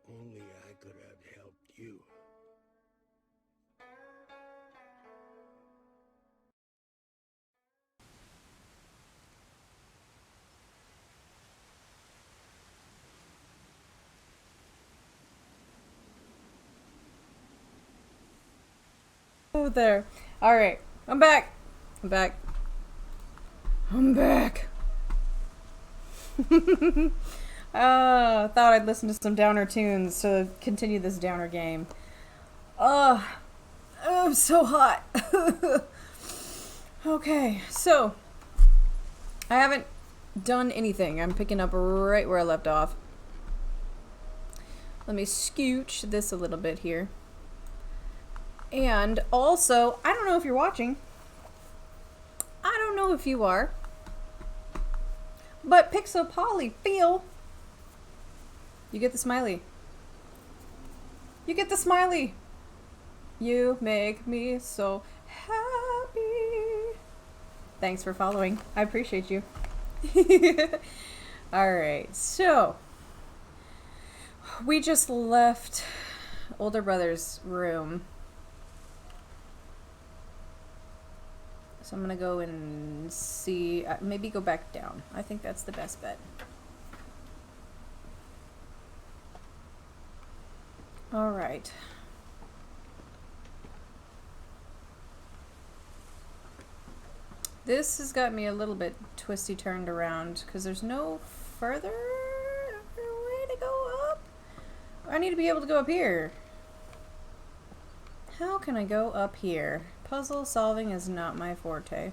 Only I could have helped you. Oh, there. Alright. I'm back. I'm back. I'm back. Thought I'd listen to some downer tunes to continue this downer game. I'm so hot. Okay, so I haven't done anything. I'm picking up right where I left off. Let me scooch this a little bit here. And also, I don't know if you're watching. I don't know if you are. But Pixel Polly, feel. You get the smiley. You get the smiley. You make me so happy. Thanks for following. I appreciate you. Alright, so we just left older brother's room. So I'm gonna go and see, maybe go back down. I think that's the best bet. Alright. This has got me a little bit twisty turned around because there's no further way to go up. I need to be able to go up here. How can I go up here? Puzzle solving is not my forte.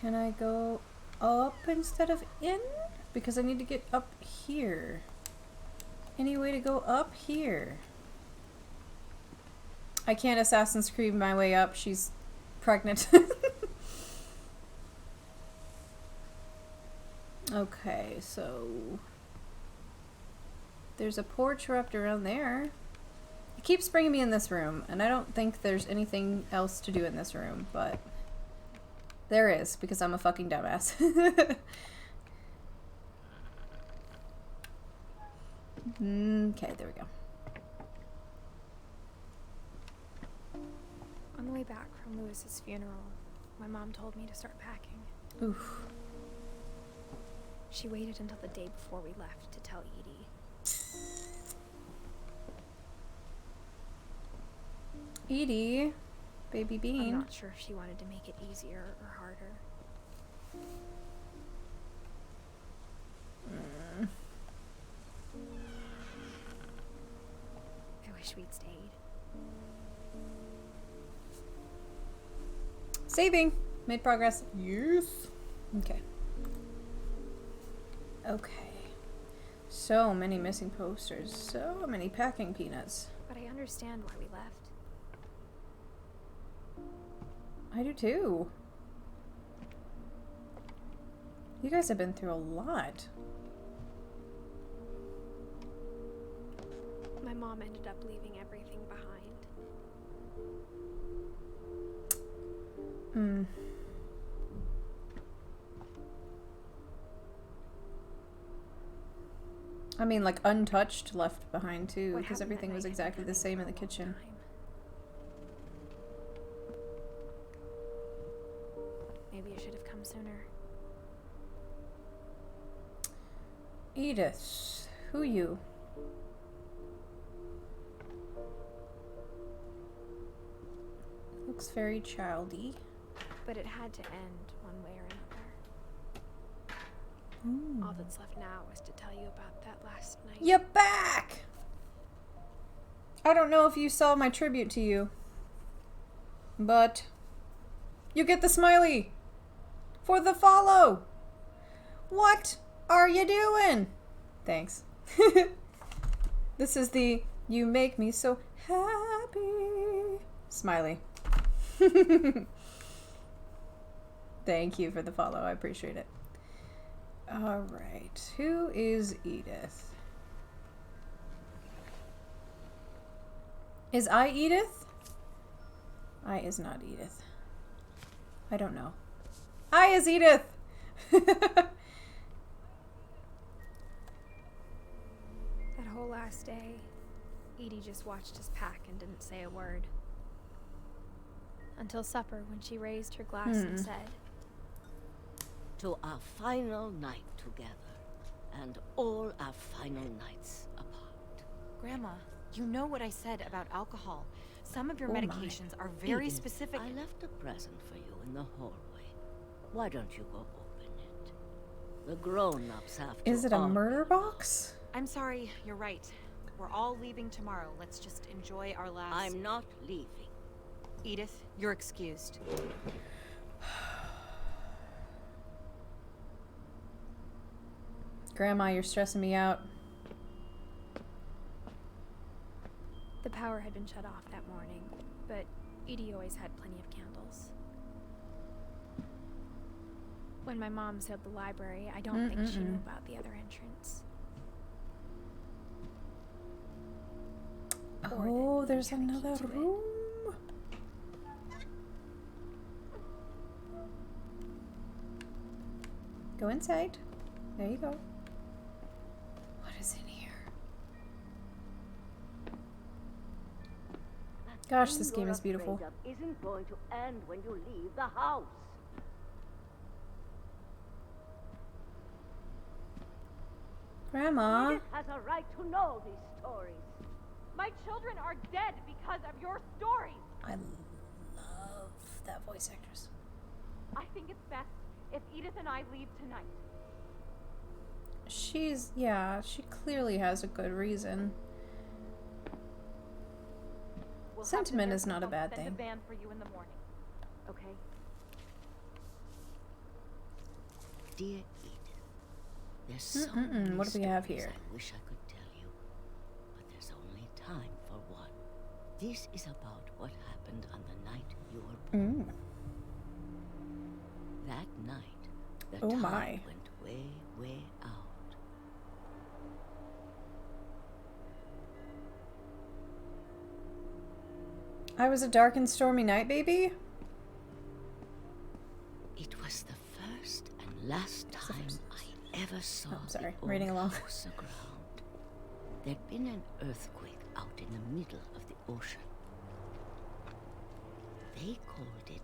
Can I go up instead of in? Because I need to get up here. Any way to go up here? I can't Assassin's Creed my way up. She's pregnant. Okay, so there's a porch wrapped around there. It keeps bringing me in this room, and I don't think there's anything else to do in this room, but there is, because I'm a fucking dumbass. Okay, there we go. On the way back from Lewis's funeral, my mom told me to start packing. Oof. She waited until the day before we left to tell Edie. Edie, baby bean. I'm not sure if she wanted to make it easier or harder. I wish we'd stayed. Saving. Made progress. Yes. Okay. Okay. So many missing posters. So many packing peanuts. But I understand why we left. I do too. You guys have been through a lot. My mom ended up leaving everything behind. I mean, like, untouched left behind too, What because happened everything that was night had exactly been the same in coming the for a long kitchen. time. Maybe I should have come sooner. Edith, who you? Looks very childy. But it had to end one way or another. Ooh. All that's left now is to tell you about that last night. You're back! I don't know if you saw my tribute to you, but you get the smiley for the follow. What are you doing? Thanks. This is the you make me so happy smiley. Thank you for the follow. I appreciate it. All right. Who is Edith? Is I Edith? I is not Edith. I don't know. I is Edith. whole last day, Edie just watched us pack and didn't say a word. Until supper, when she raised her glass and said, "To our final night together, and all our final nights apart." Grandma, you know what I said about alcohol. Some of your Oh my. medications are very Edith, specific. I left a present for you in the hallway. Why don't you go open it? The grown-ups have to. Is it a all murder go. box? I'm sorry, you're right. We're all leaving tomorrow. Let's just enjoy our last... I'm not leaving. Edith, you're excused. Grandma, you're stressing me out. the power had been shut off that morning, but Edie always had plenty of candles. When my mom sealed the library, I don't think she knew about the other entrance. Oh, there's another room. Go inside. There you go. What is in here? Gosh, this game is beautiful. Isn't going to end when you leave the house. Grandma. Edith has a right to know these stories. My children are dead because of your stories. I love that voice actress. I think it's best if Edith and I leave tonight. She clearly has a good reason. We'll have Sentiment dessert is not a and bad I'll send thing. a van for you in the morning. Okay? Dear Edith, there's so Mm-mm-mm. many What do we have stories here? I wish I could tell you, but there's only time for one. This is about what happened on the night you were born. That night, the Oh tide my. went way, way out. I was a dark and stormy night, baby. It was the first and last time I ever saw Oh, I'm sorry. the I'm reading old along. house aground. There'd been an earthquake out in the middle of the ocean. They called it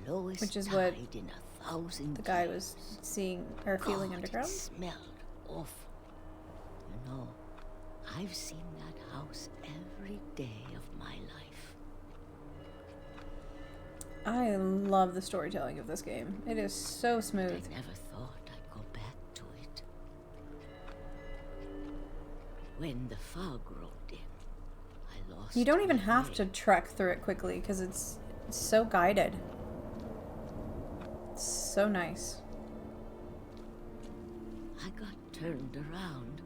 the lowest Which is tide what in 1,000 The guy years. was seeing or feeling God, underground. It smelled awful. You know, I've seen that house every day of my life. I love the storytelling of this game. It is so smooth. I never thought I'd go back to it. When the fog rolled in, I lost You don't even my have way. to trek through it quickly because it's so guided. It's so nice. I got turned around.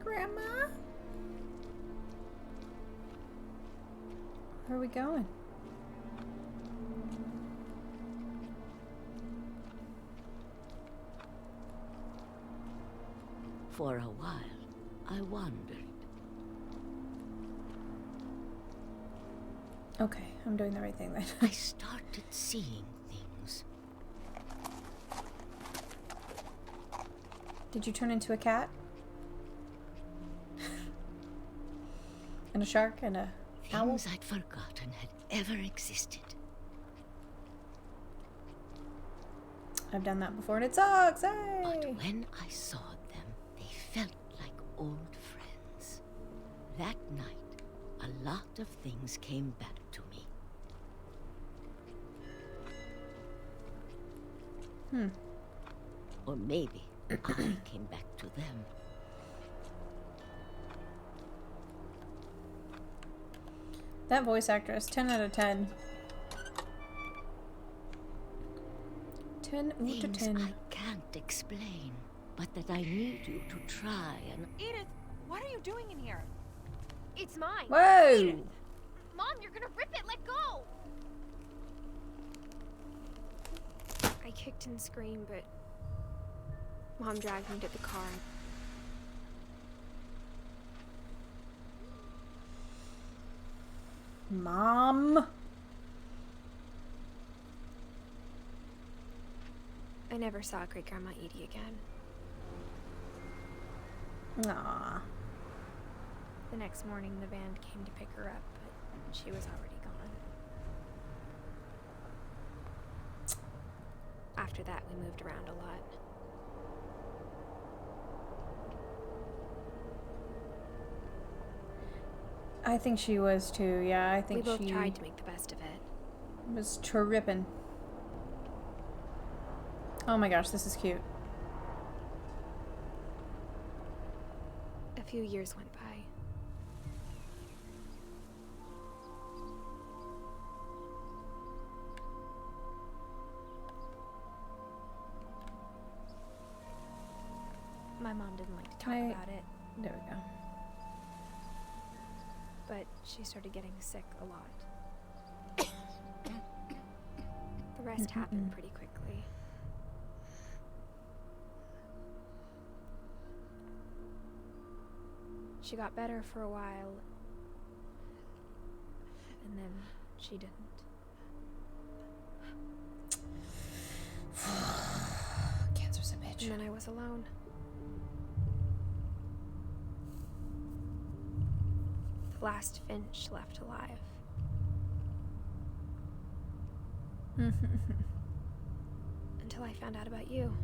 Grandma? Where are we going? For a while, I wandered. Okay, I'm doing the right thing then. I started seeing things. Did you turn into a cat? And a shark and a owl? Things I'd forgotten had ever existed. I've done that before and it sucks! But Hey! when I saw them, they felt like old friends. That night, a lot of things came back to me. Or maybe I came back to them. That voice actress, 10 out of 10. 10 out of Things 10. I can't explain, but that I need you to try and... Edith, what are you doing in here? It's mine. Whoa! Mom, you're gonna rip it. Let go. I kicked and screamed, but Mom dragged me to the car. Mom! I never saw Great Grandma Edie again. Aww. The next morning, the band came to pick her up, but she was already gone. After that, we moved around a lot. I think she was too, yeah. I think we both she tried to make the best of it. was tripping. Oh my gosh, this is cute. A few years went by. My mom didn't like to talk about it, There we go. but she started getting sick a lot. The rest happened pretty quickly. She got better for a while, and then she didn't. Cancer's a bitch. And then I was alone. The last Finch left alive. Until I found out about you.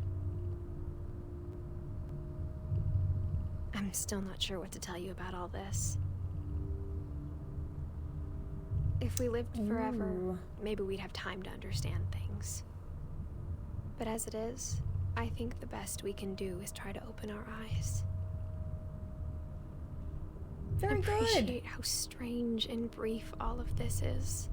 I'm still not sure what to tell you about all this. If we lived forever, Ooh. maybe we'd have time to understand things. But as it is, I think the best we can do is try to open our eyes. Very Appreciate good. how strange and brief all of this is.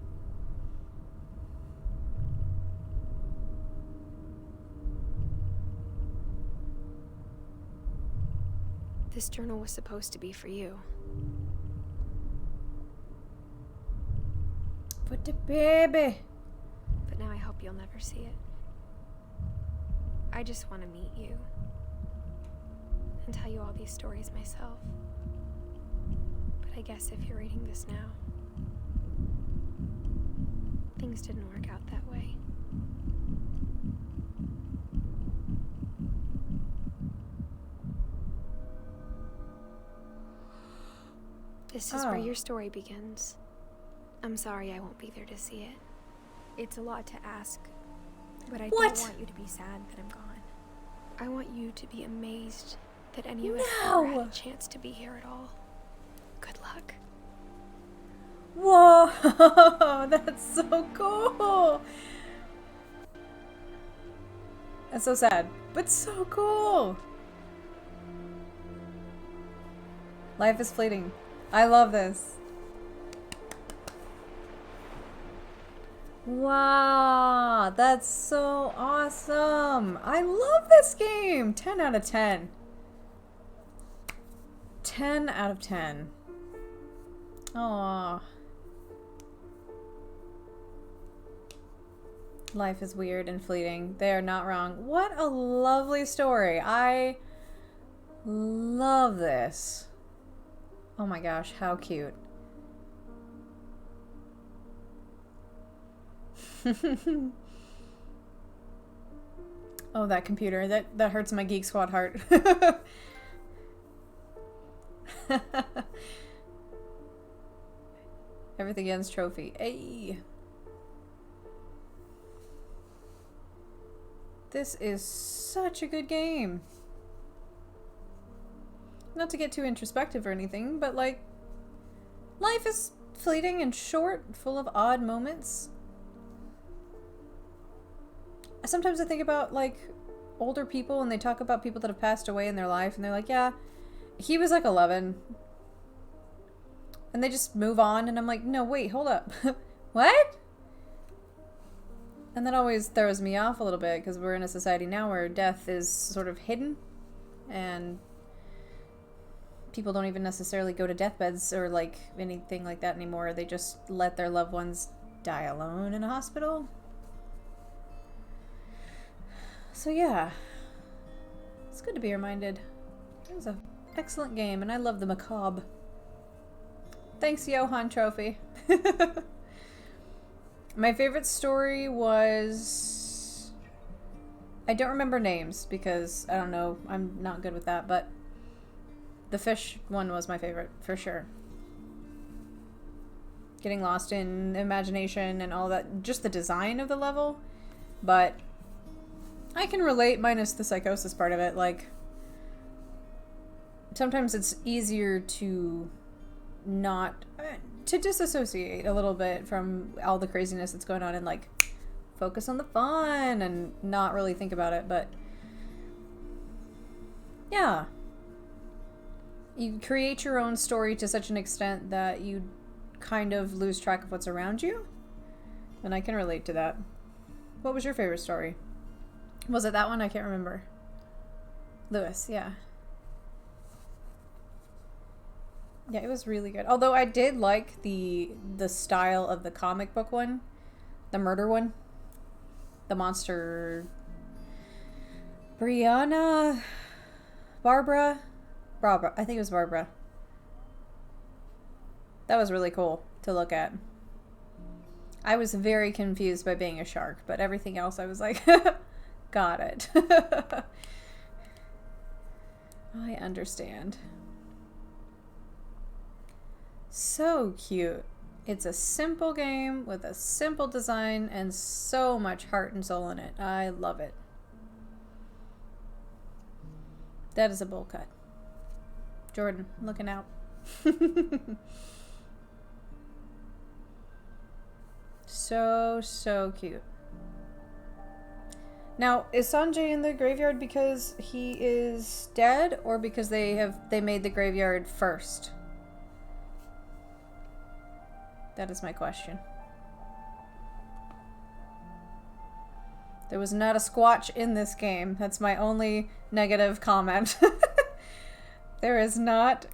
This journal was supposed to be for you. For the baby. But now I hope you'll never see it. I just want to meet you and tell you all these stories myself. But I guess if you're reading this now, things didn't work out that way. This is where Oh. your story begins. I'm sorry I won't be there to see it. It's a lot to ask, but I What? don't want you to be sad that I'm gone. I want you to be amazed that any of us No. ever had a chance to be here at all. Good luck. Whoa, that's so cool. That's so sad, but so cool. Life is fleeting. I love this. Wow, that's so awesome. I love this game. 10 out of 10. 10 out of 10. Aww. Life is weird and fleeting. They are not wrong. What a lovely story. I love this. Oh my gosh, how cute. Oh, that computer. That hurts my Geek Squad heart. Everything ends trophy. Hey. This is such a good game. Not to get too introspective or anything, but like, life is fleeting and short, full of odd moments. Sometimes I think about like older people and they talk about people that have passed away in their life and they're like, yeah, he was like 11. And they just move on and I'm like, no, wait, hold up. What? And that always throws me off a little bit because we're in a society now where death is sort of hidden and people don't even necessarily go to deathbeds or like anything like that anymore. They just let their loved ones die alone in a hospital. So yeah, it's good to be reminded. It was an excellent game and I love the macabre. Thanks, Johan Trophy. My favorite story was I don't remember names because, I don't know, I'm not good with that, but the fish one was my favorite, for sure. Getting lost in imagination and all that, just the design of the level, but I can relate minus the psychosis part of it. Like, sometimes it's easier to not, to disassociate a little bit from all the craziness that's going on and like focus on the fun and not really think about it. But yeah, you create your own story to such an extent that you kind of lose track of what's around you, and I can relate to that. What was your favorite story? Was it that one? I can't remember. Lewis, yeah. Yeah, it was really good. Although I did like the style of the comic book one, the murder one, the monster. Barbara, I think it was Barbara. That was really cool to look at. I was very confused by being a shark, but everything else I was like, got it. I understand. So cute. It's a simple game with a simple design and so much heart and soul in it. I love it. That is a bowl cut. Jordan, looking out. So cute. Now, is Sanjay in the graveyard because he is dead, or because they made the graveyard first? That is my question. There was not a squatch in this game. That's my only negative comment. There is not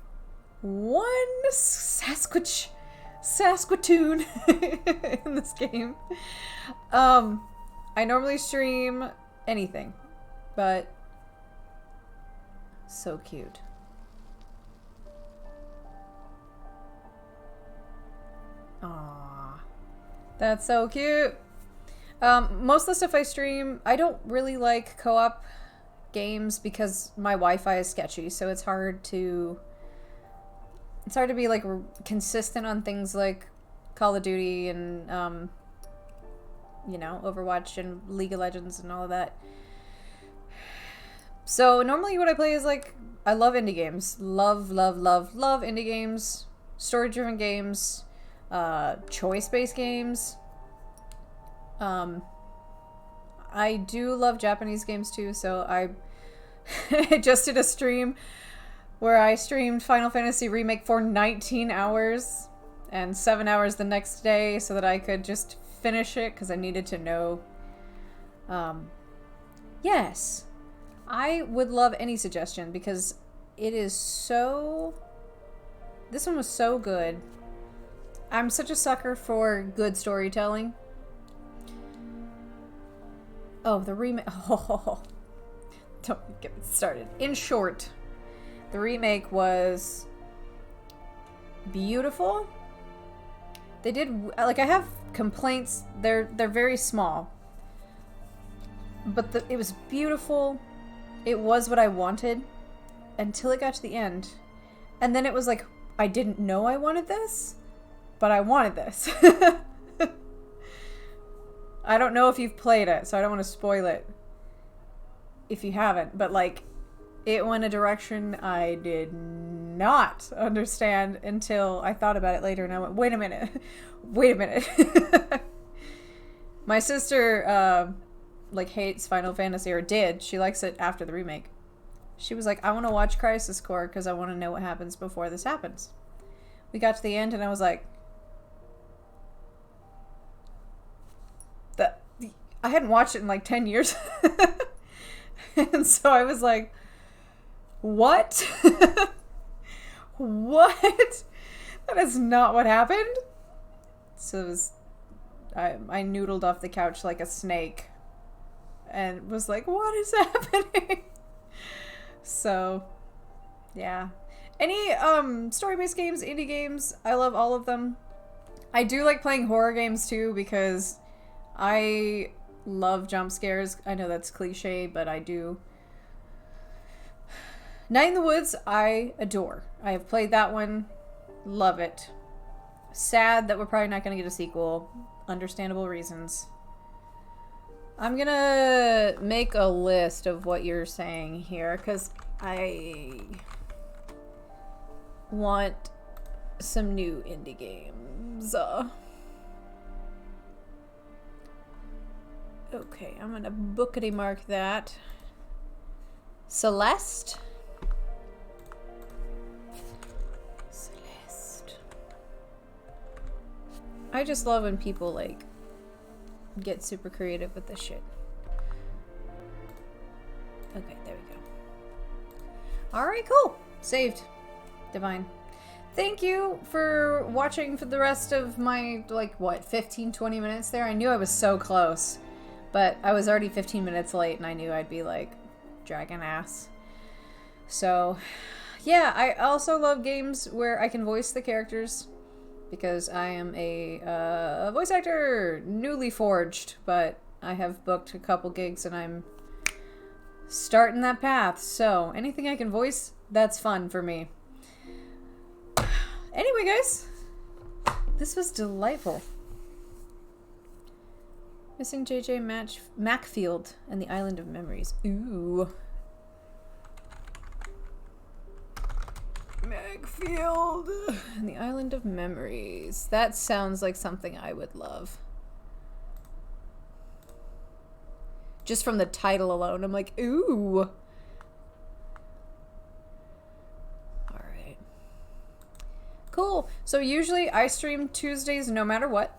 one Saskatoon in this game. I normally stream anything, but so cute. Aww, that's so cute. Most of the stuff I stream, I don't really like co-op games because my Wi-Fi is sketchy, so it's hard to be like consistent on things like Call of Duty and you know, Overwatch and League of Legends and all of that. So normally what I play is like, I love indie games. Love indie games, story-driven games, choice-based games. I do love Japanese games too, so I just did a stream where I streamed Final Fantasy Remake for 19 hours and 7 hours the next day so that I could just finish it because I needed to know. Yes, I would love any suggestion because it is so... This one was so good. I'm such a sucker for good storytelling. Oh, the remake. Oh, don't get me started. In short, the remake was beautiful. They did, like, I have complaints. They're very small, but it was beautiful. It was what I wanted until it got to the end, and then it was like, I didn't know I wanted this, but I wanted this. I don't know if you've played it, so I don't want to spoil it if you haven't, but like, it went a direction I did not understand until I thought about it later, and I went, wait a minute. My sister like hates Final Fantasy, or did. She likes it after the remake. She was like, I want to watch Crisis Core because I want to know what happens before this happens. We got to the end and I was like, I hadn't watched it in like 10 years. And so I was like, what? What? That is not what happened. So it was, I noodled off the couch like a snake and was like, what is happening? So, yeah. Any story-based games, indie games, I love all of them. I do like playing horror games too because I love jump scares. I know that's cliche, but I do. Night in the Woods, I adore. I have played that one. Love it. Sad that we're probably not going to get a sequel. Understandable reasons. I'm going to make a list of what you're saying here, because I want some new indie games. Okay, I'm going to bookity mark that. Celeste. I just love when people, like, get super creative with this shit. Okay, there we go. Alright, cool. Saved. Divine. Thank you for watching for the rest of my, like, what, 15, 20 minutes there? I knew I was so close. But I was already 15 minutes late, and I knew I'd be, like, dragging ass. So, yeah, I also love games where I can voice the characters. Because I am a voice actor, newly forged, but I have booked a couple gigs and I'm starting that path. So anything I can voice, that's fun for me. Anyway, guys, this was delightful. Missing JJ Macfield and the Island of Memories. Ooh. Macfield and the Island of Memories. That sounds like something I would love. Just from the title alone, I'm like, ooh. Alright. Cool. So usually I stream Tuesdays no matter what.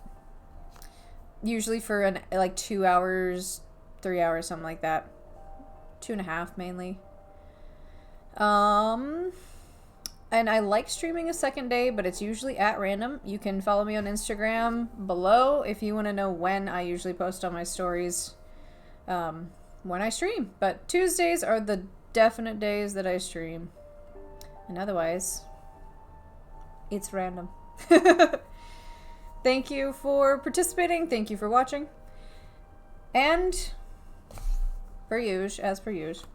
Usually for like 2 hours, 3 hours, something like that. 2.5 mainly. And I like streaming a second day, but it's usually at random. You can follow me on Instagram below if you want to know when I usually post on my stories when I stream. But Tuesdays are the definite days that I stream. And otherwise, it's random. Thank you for participating. Thank you for watching. And, as per usual,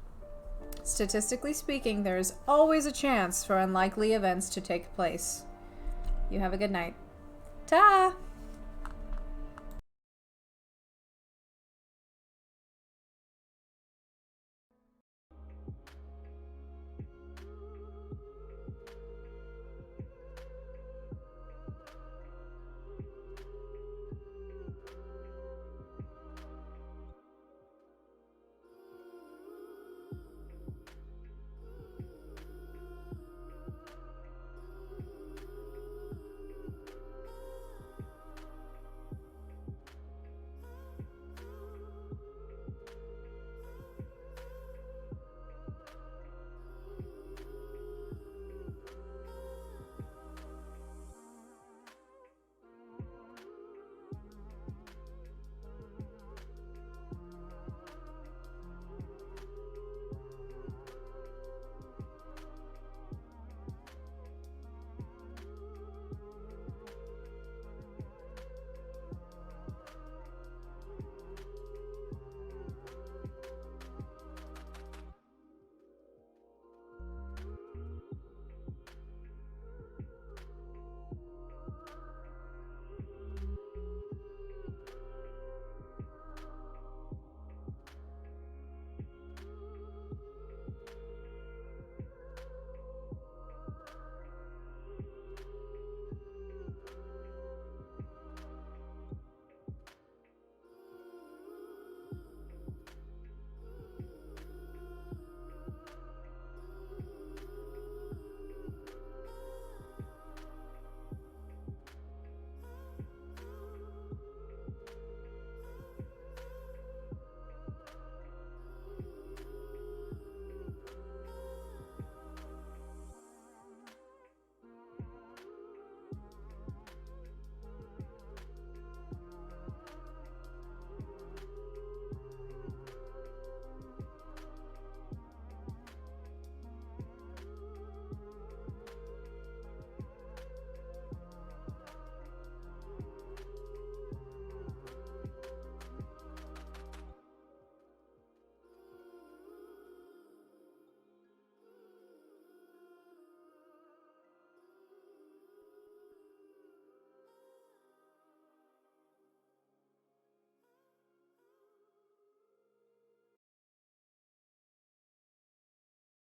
statistically speaking, there is always a chance for unlikely events to take place. You have a good night. Ta!